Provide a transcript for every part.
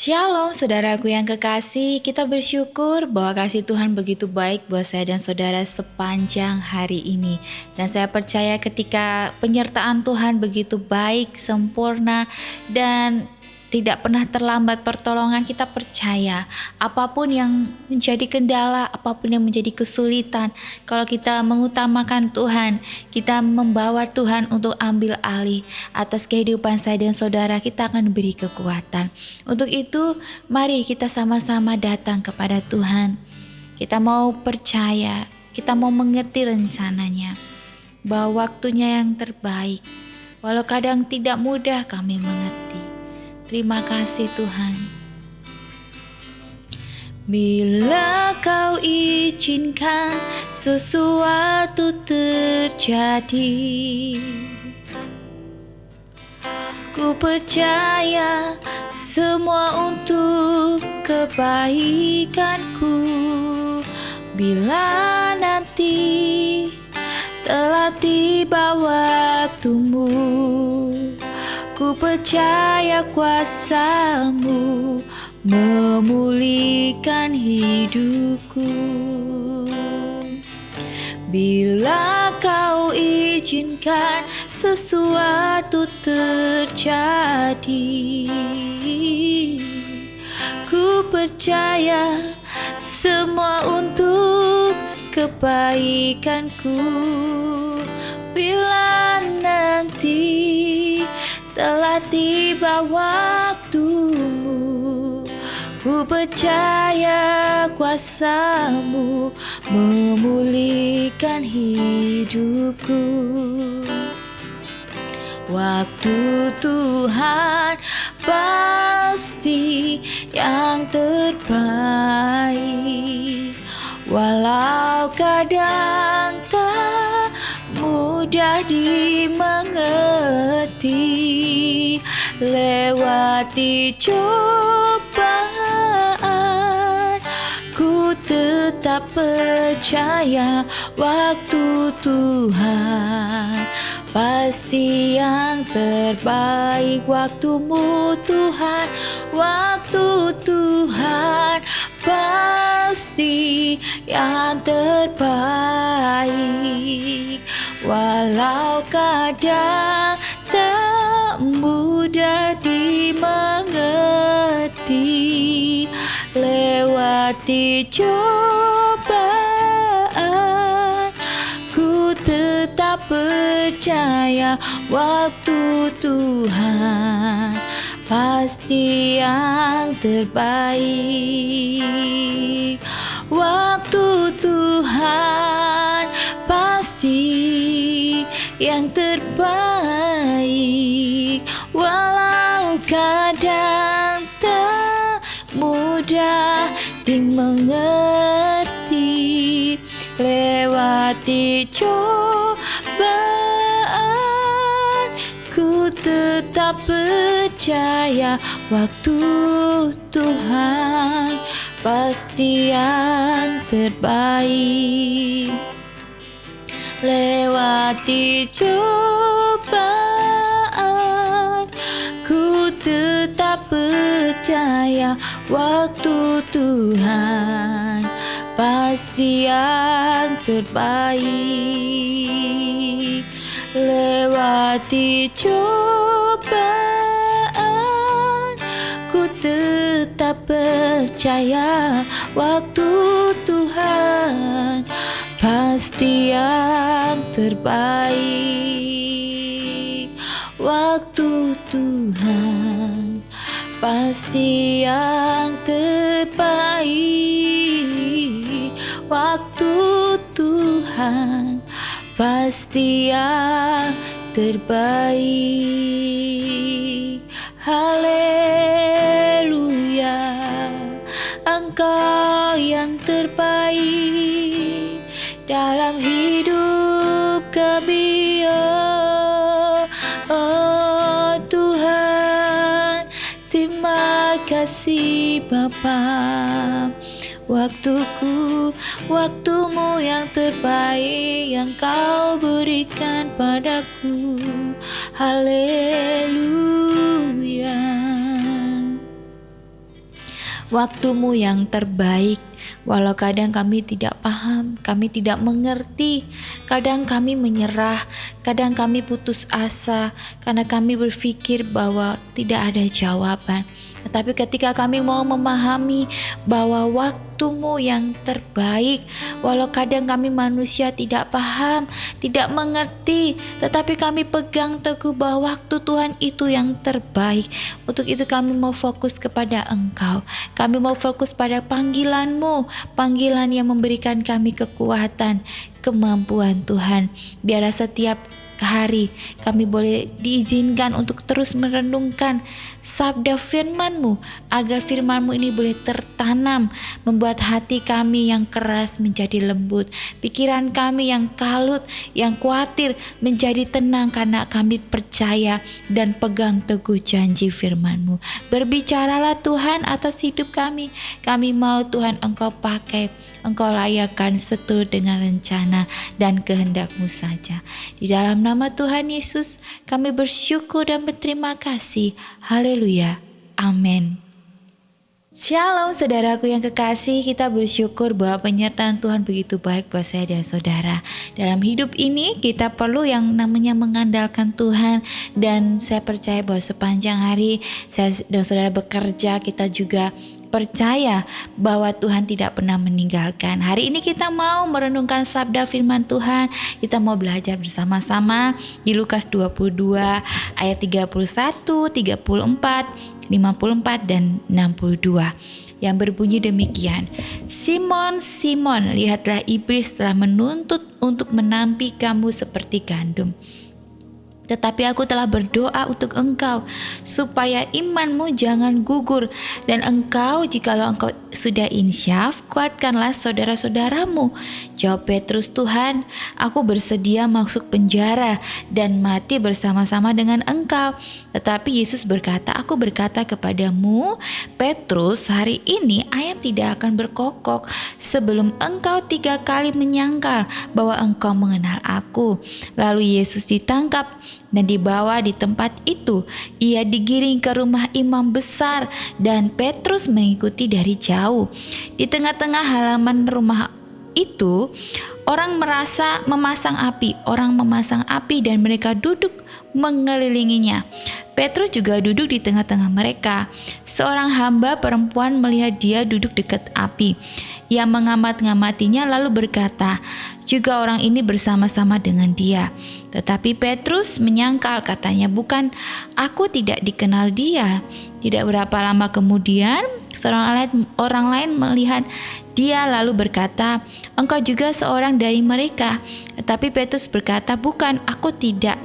Shalom saudaraku yang kekasih, kita bersyukur bahwa kasih Tuhan begitu baik buat saya dan saudara sepanjang hari ini. Dan saya percaya ketika penyertaan Tuhan begitu baik, sempurna, dan tidak pernah terlambat pertolongan, kita percaya apapun yang menjadi kendala, apapun yang menjadi kesulitan, kalau kita mengutamakan Tuhan, kita membawa Tuhan untuk ambil alih atas kehidupan saya dan saudara, kita akan beri kekuatan. Untuk itu, mari kita sama-sama datang kepada Tuhan. Kita mau percaya, kita mau mengerti rencananya, bahwa waktunya yang terbaik. Walau kadang tidak mudah kami mengerti. Terima kasih Tuhan. Bila kau izinkan sesuatu terjadi, ku percaya semua untuk kebaikanku. Bila nanti telah tiba waktumu, ku percaya kuasa-Mu memulihkan hidupku. Bila kau izinkan sesuatu terjadi, ku percaya semua untuk kebaikanku. Bila nanti telah tiba waktumu, ku percaya kuasa-Mu memulihkan hidupku. Waktu Tuhan pasti yang terbaik, walau kadang tak mudah dimengerti. Lewati cobaan, ku tetap percaya waktu Tuhan pasti yang terbaik. Waktu-Mu Tuhan, waktu Tuhan pasti yang terbaik. Walau kadang tak mudah dimengerti, lewati cobaan, ku tetap percaya waktu Tuhan pasti yang terbaik. Waktu Tuhan pasti yang terbaik, walau kadang tak mudah dimengerti. Lewati cobaan, ku tetap percaya waktu Tuhan pasti yang terbaik. Lewati cobaan, ku tetap percaya waktu Tuhan pasti yang terbaik. Lewati cobaan, ku tetap percaya waktu Tuhan pasti yang terbaik. Waktu Tuhan pasti yang terbaik. Waktu Tuhan pasti yang terbaik. Haleluya, Engkau yang terbaik dalam hidup kami, oh Tuhan. Terima kasih Bapa. Waktuku, waktu-Mu yang terbaik yang Kau berikan padaku. Haleluya. waktumu yang terbaik. Walau kadang kami tidak paham, kami tidak mengerti, kadang kami menyerah, kadang kami putus asa karena kami berpikir bahwa tidak ada jawaban. Tetapi ketika kami mau memahami bahwa waktumu yang terbaik, walau kadang kami manusia tidak paham, tidak mengerti, tetapi kami pegang teguh bahwa waktu Tuhan itu yang terbaik. Untuk itu kami mau fokus kepada Engkau. Kami mau fokus pada panggilan-Mu, panggilan yang memberikan kami kekuatan, kemampuan Tuhan. Biarlah setiap hari kami boleh diizinkan untuk terus merenungkan sabda firman-Mu, agar firman-Mu ini boleh tertanam, membuat hati kami yang keras menjadi lembut, pikiran kami yang kalut, yang khawatir menjadi tenang karena kami percaya dan pegang teguh janji firman-Mu. Berbicaralah Tuhan atas hidup kami. Kami mau Tuhan Engkau pakai, Engkau layakkan seturut dengan rencana dan kehendak-Mu saja. Di dalam nama Tuhan Yesus kami bersyukur dan berterima kasih. Haleluya. Amin. Shalom saudaraku yang kekasih, kita bersyukur bahwa penyertaan Tuhan begitu baik buat saya dan saudara. Dalam hidup ini kita perlu yang namanya mengandalkan Tuhan, dan saya percaya bahwa sepanjang hari saya dan saudara bekerja, kita juga percaya bahwa Tuhan tidak pernah meninggalkan. Hari ini kita mau merenungkan sabda firman Tuhan. Kita mau belajar bersama-sama di Lukas 22 ayat 31, 34, 54 dan 62 yang berbunyi demikian. Simon, Simon, lihatlah iblis telah menuntut untuk menampi kamu seperti gandum. Tetapi aku telah berdoa untuk engkau supaya imanmu jangan gugur, dan engkau, jikalau engkau sudah insyaf, kuatkanlah saudara-saudaramu. Jawab Petrus, Tuhan, aku bersedia masuk penjara dan mati bersama-sama dengan engkau. Tetapi Yesus berkata, aku berkata kepadamu, Petrus, hari ini ayam tidak akan berkokok sebelum engkau 3 kali menyangkal bahwa engkau mengenal aku. Lalu Yesus ditangkap dan dibawa di tempat itu. Ia digiring ke rumah imam besar dan Petrus mengikuti dari jauh. Di tengah-tengah halaman rumah itu, orang memasang api dan mereka duduk mengelilinginya. Petrus juga duduk di tengah-tengah mereka. Seorang hamba perempuan melihat dia duduk dekat api. Ia mengamat-ngamatinya lalu berkata, juga orang ini bersama-sama dengan dia. Tetapi Petrus menyangkal, katanya, bukan, aku tidak dikenal dia. Tidak berapa lama kemudian orang lain melihat dia lalu berkata, engkau juga seorang dari mereka. Tetapi Petrus berkata, bukan, aku tidak.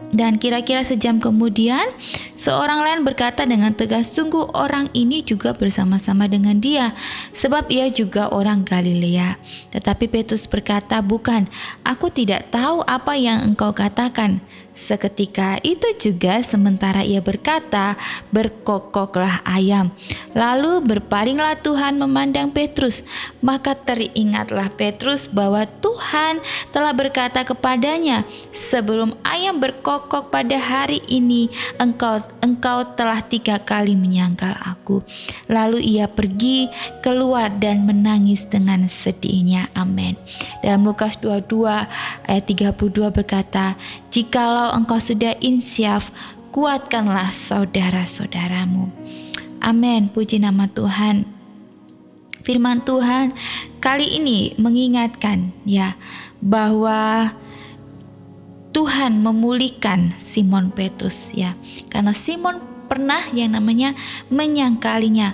Dan kira-kira sejam kemudian seorang lain berkata dengan tegas, sungguh orang ini juga bersama-sama dengan dia, sebab ia juga orang Galilea. Tetapi Petrus berkata, bukan, aku tidak tahu apa yang engkau katakan. Seketika itu juga sementara ia berkata, berkokoklah ayam. Lalu berpalinglah Tuhan memandang Petrus. Maka teringatlah Petrus bahwa Tuhan telah berkata kepadanya, sebelum ayam berkokok pada hari ini, engkau telah 3 kali menyangkal aku. Lalu ia pergi keluar dan menangis dengan sedihnya. Amin. Dalam Lukas 22 ayat 32 berkata, jikalau engkau sudah insyaf, kuatkanlah saudara-saudaramu. Amin. Puji nama Tuhan. Firman Tuhan kali ini mengingatkan bahwa Tuhan memulihkan Simon Petrus karena Simon pernah yang namanya menyangkalinya.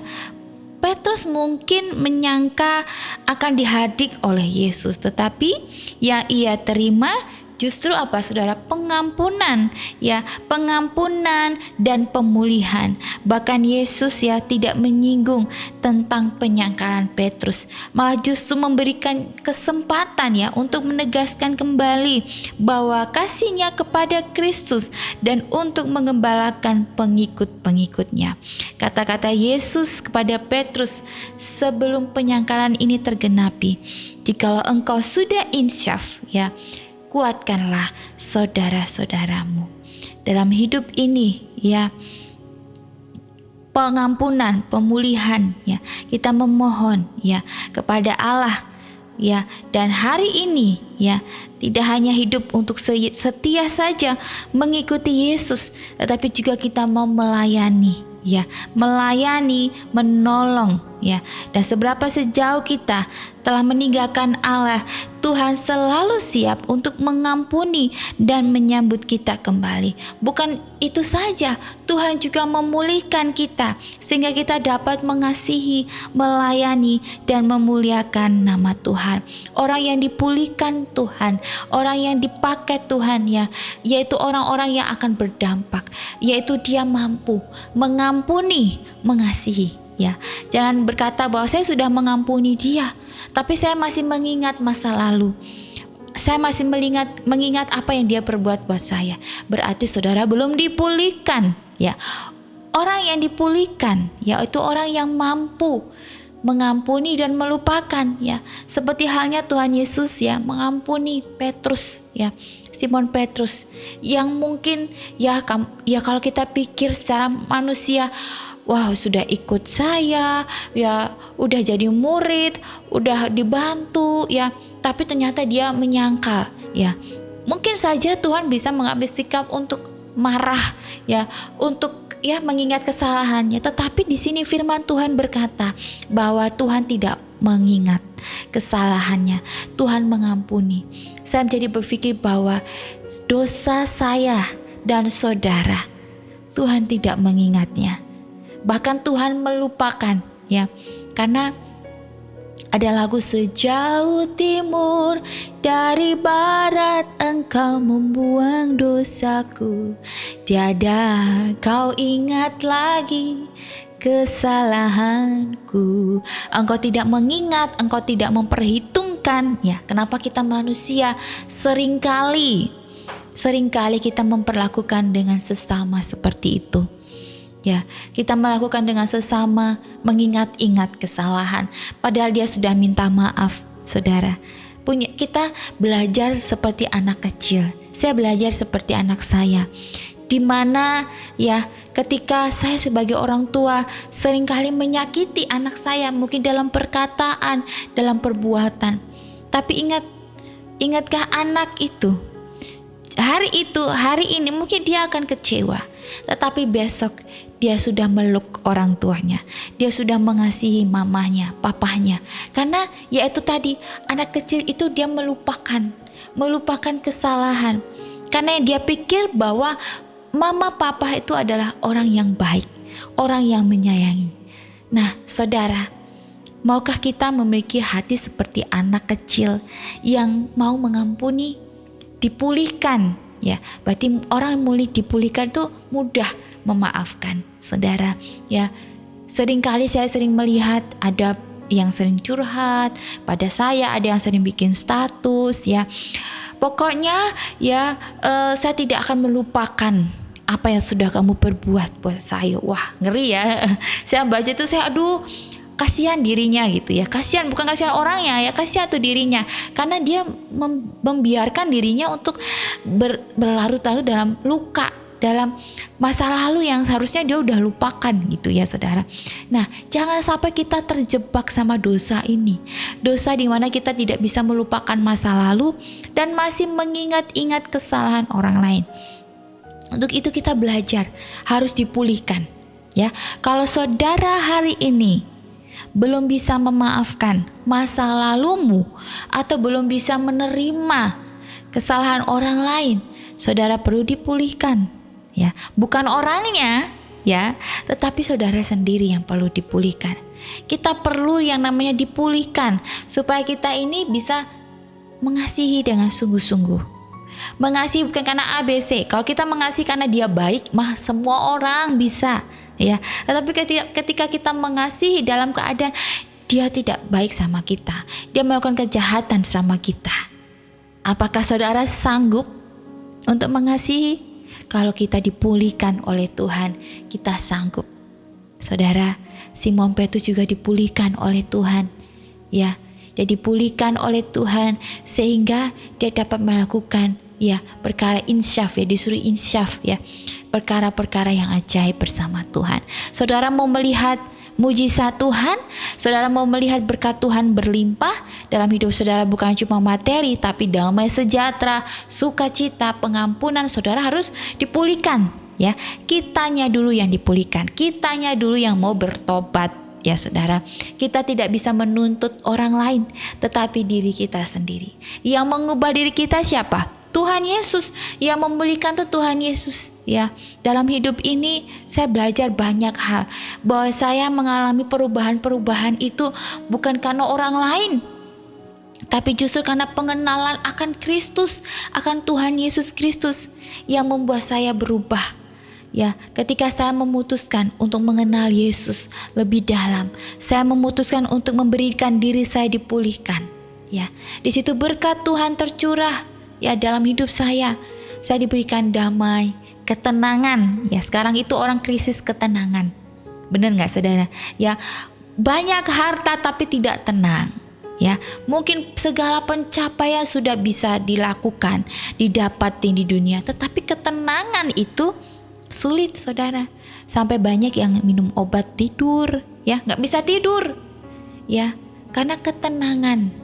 Petrus mungkin menyangka akan dihadik oleh Yesus, tetapi yang ia terima justru apa saudara? Pengampunan pengampunan dan pemulihan. Bahkan Yesus tidak menyinggung tentang penyangkalan Petrus, malah justru memberikan kesempatan untuk menegaskan kembali bahwa kasihnya kepada Kristus dan untuk mengembalakan pengikut-pengikutnya. Kata-kata Yesus kepada Petrus sebelum penyangkalan ini tergenapi, jikalau engkau sudah insyaf, kuatkanlah saudara-saudaramu. Dalam hidup ini pengampunan, pemulihan ya. Kita memohon ya kepada Allah ya, dan hari ini ya tidak hanya hidup untuk setia saja mengikuti Yesus, tetapi juga kita mau melayani ya, melayani, menolong ya. Dan seberapa sejauh kita telah meninggalkan Allah, Tuhan selalu siap untuk mengampuni dan menyambut kita kembali. Bukan itu saja, Tuhan juga memulihkan kita sehingga kita dapat mengasihi, melayani dan memuliakan nama Tuhan. Orang yang dipulihkan Tuhan, orang yang dipakai Tuhan ya, yaitu orang-orang yang akan berdampak, yaitu dia mampu mengampuni, mengasihi ya. Jangan berkata bahwa saya sudah mengampuni dia, tapi saya masih mengingat masa lalu. Saya masih mengingat apa yang dia perbuat buat saya. Berarti saudara belum dipulihkan ya. Orang yang dipulihkan yaitu orang yang mampu mengampuni dan melupakan ya. Seperti halnya Tuhan Yesus ya, mengampuni Petrus ya. Simon Petrus yang mungkin ya kalau kita pikir secara manusia, wow sudah ikut saya ya, udah jadi murid, udah dibantu ya, tapi ternyata dia menyangkal ya. Mungkin saja Tuhan bisa mengambil sikap untuk marah ya, untuk ya mengingat kesalahannya. Tetapi di sini firman Tuhan berkata bahwa Tuhan tidak mengingat kesalahannya, Tuhan mengampuni. Saya menjadi berpikir bahwa dosa saya dan saudara Tuhan tidak mengingatnya. Bahkan Tuhan melupakan ya. Karena ada lagu, sejauh timur dari barat engkau membuang dosaku, tiada kau ingat lagi kesalahanku. Engkau tidak mengingat, engkau tidak memperhitungkan ya. Kenapa kita manusia seringkali kita memperlakukan dengan sesama seperti itu. Ya, kita melakukan dengan sesama, mengingat-ingat kesalahan, padahal dia sudah minta maaf, saudara. Kita belajar seperti anak kecil. Saya belajar seperti anak saya, di mana ya ketika saya sebagai orang tua seringkali menyakiti anak saya, mungkin dalam perkataan, dalam perbuatan. Tapi ingatkah anak itu? Hari ini mungkin dia akan kecewa, tetapi besok dia sudah meluk orang tuanya, dia sudah mengasihi mamanya, papahnya. Karena yaitu tadi, anak kecil itu dia melupakan kesalahan, karena dia pikir bahwa mama papa itu adalah orang yang baik, orang yang menyayangi. Nah saudara, maukah kita memiliki hati seperti anak kecil yang mau mengampuni, dipulihkan ya? Berarti orang mulai dipulihkan itu mudah memaafkan, saudara ya. Seringkali saya sering melihat ada yang sering curhat pada saya, ada yang sering bikin status ya. Pokoknya ya saya tidak akan melupakan apa yang sudah kamu perbuat buat saya. Wah ngeri ya. Saya baca itu kasihan dirinya gitu ya. Kasihan, bukan kasihan orangnya ya, kasihan tuh dirinya. Karena dia membiarkan dirinya untuk berlarut-larut dalam luka, dalam masa lalu yang seharusnya dia udah lupakan gitu ya saudara. Nah jangan sampai kita terjebak sama dosa ini. Dosa di mana kita tidak bisa melupakan masa lalu dan masih mengingat-ingat kesalahan orang lain. Untuk itu kita belajar, harus dipulihkan ya. Kalau saudara hari ini belum bisa memaafkan masa lalumu atau belum bisa menerima kesalahan orang lain, saudara perlu dipulihkan ya. Bukan orangnya ya, tetapi saudara sendiri yang perlu dipulihkan. Kita perlu yang namanya dipulihkan supaya kita ini bisa mengasihi dengan sungguh-sungguh. Mengasihi bukan karena ABC. Kalau kita mengasihi karena dia baik, mah semua orang bisa ya. Tetapi ketika kita mengasihi dalam keadaan dia tidak baik sama kita, dia melakukan kejahatan sama kita, apakah saudara sanggup untuk mengasihi? Kalau kita dipulihkan oleh Tuhan, kita sanggup. Saudara, Simon Petrus juga dipulihkan oleh Tuhan ya. Dia dipulihkan oleh Tuhan sehingga dia dapat melakukan ya, perkara insyaf ya, disuruh insyaf ya, perkara-perkara yang ajaib bersama Tuhan. Saudara mau melihat mujizat Tuhan, saudara mau melihat berkat Tuhan berlimpah dalam hidup saudara, bukan cuma materi tapi damai sejahtera, sukacita, pengampunan, saudara harus dipulihkan ya. Kitanya dulu yang dipulihkan, kitanya dulu yang mau bertobat ya saudara. Kita tidak bisa menuntut orang lain, tetapi diri kita sendiri. Yang mengubah diri kita siapa? Tuhan Yesus. Yang memulihkan tuh Tuhan Yesus ya. Dalam hidup ini saya belajar banyak hal, bahwa saya mengalami perubahan-perubahan itu bukan karena orang lain, tapi justru karena pengenalan akan Kristus, akan Tuhan Yesus Kristus yang membuat saya berubah. Ya, ketika saya memutuskan untuk mengenal Yesus lebih dalam, saya memutuskan untuk memberikan diri saya dipulihkan. Ya, di situ berkat Tuhan tercurah. Ya, dalam hidup saya diberikan damai, ketenangan. Ya, sekarang itu orang krisis ketenangan. Benar nggak saudara? Ya, banyak harta tapi tidak tenang. Ya, mungkin segala pencapaian sudah bisa dilakukan, didapatin di dunia, tetapi ketenangan itu sulit saudara. Sampai banyak yang minum obat tidur, ya, nggak bisa tidur. Ya, karena ketenangan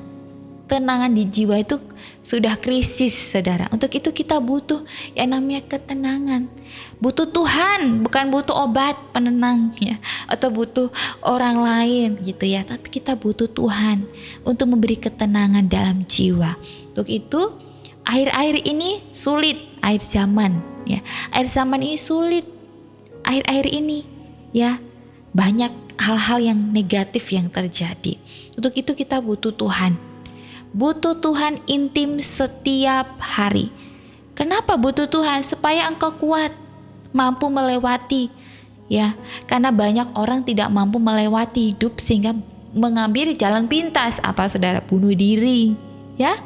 di jiwa itu sudah krisis saudara. Untuk itu kita butuh yang namanya ketenangan. Butuh Tuhan, bukan butuh obat penenang ya, atau butuh orang lain gitu ya. Tapi kita butuh Tuhan untuk memberi ketenangan dalam jiwa. Untuk itu akhir-akhir ini sulit, akhir zaman ya. Akhir zaman ini sulit. Akhir-akhir ini ya, banyak hal-hal yang negatif yang terjadi. Untuk itu kita butuh Tuhan. Butuh Tuhan intim setiap hari. Kenapa butuh Tuhan? Supaya engkau kuat, mampu melewati ya. Karena banyak orang tidak mampu melewati hidup sehingga mengambil jalan pintas. Apa saudara? Bunuh diri ya.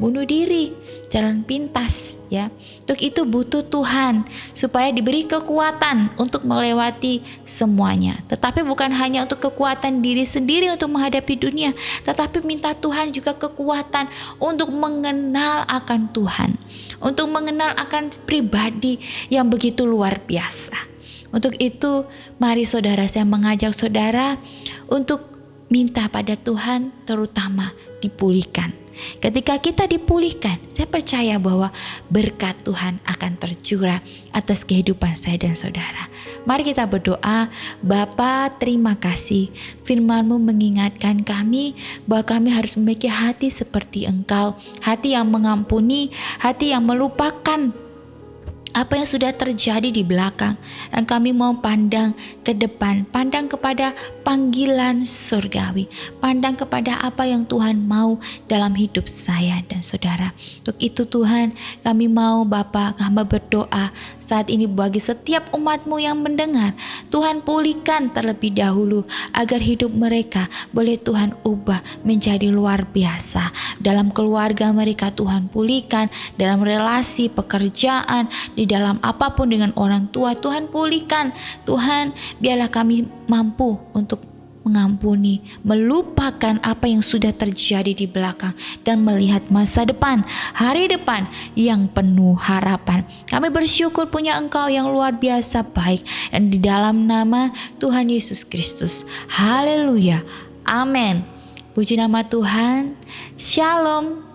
Bunuh diri, jalan pintas ya. Untuk itu butuh Tuhan supaya diberi kekuatan untuk melewati semuanya. Tetapi bukan hanya untuk kekuatan diri sendiri untuk menghadapi dunia, tetapi minta Tuhan juga kekuatan untuk mengenal akan Tuhan, untuk mengenal akan pribadi yang begitu luar biasa. Untuk itu mari saudara, saya mengajak saudara untuk minta pada Tuhan, terutama dipulihkan. Ketika kita dipulihkan, saya percaya bahwa berkat Tuhan akan tercurah atas kehidupan saya dan saudara. Mari kita berdoa. Bapa, terima kasih firman-Mu mengingatkan kami bahwa kami harus memiliki hati seperti Engkau, hati yang mengampuni, hati yang melupakan apa yang sudah terjadi di belakang, dan kami mau pandang ke depan, pandang kepada panggilan surgawi, pandang kepada apa yang Tuhan mau dalam hidup saya dan saudara. Untuk itu Tuhan, kami mau Bapa, hamba berdoa saat ini bagi setiap umat-Mu yang mendengar, Tuhan pulihkan terlebih dahulu agar hidup mereka boleh Tuhan ubah menjadi luar biasa. Dalam keluarga mereka Tuhan pulihkan, dalam relasi pekerjaan, di dalam apapun dengan orang tua Tuhan pulihkan. Tuhan, biarlah kami mampu untuk mengampuni, melupakan apa yang sudah terjadi di belakang, dan melihat masa depan, hari depan yang penuh harapan. Kami bersyukur punya Engkau yang luar biasa baik, dan di dalam nama Tuhan Yesus Kristus. Haleluya. Amin. Puji nama Tuhan. Shalom.